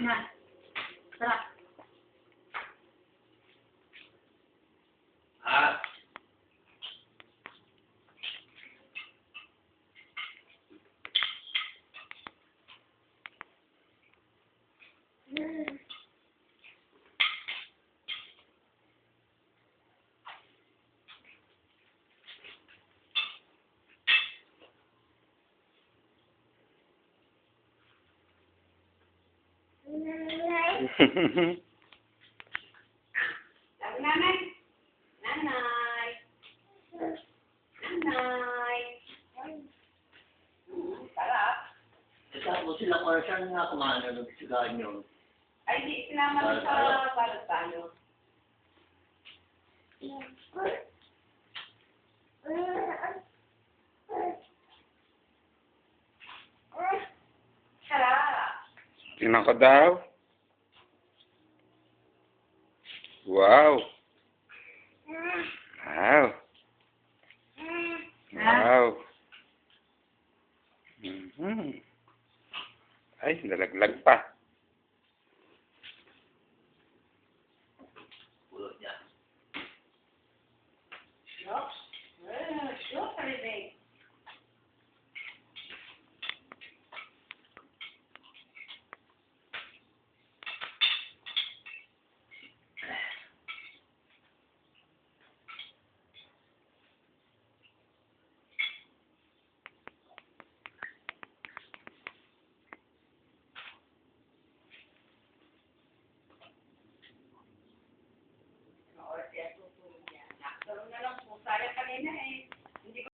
Na. Sarap. Ah. Sabi namin. Nanay. Nanay. Sarap. Tapos sila ko siya nga kumano ng sigahan yun. Ay, di, sinama na sa para tayo. Sarap. Tingnan ko daw. Wow. Wow. Wow. Ay, nalaglag pa. Pulot niya. Yup.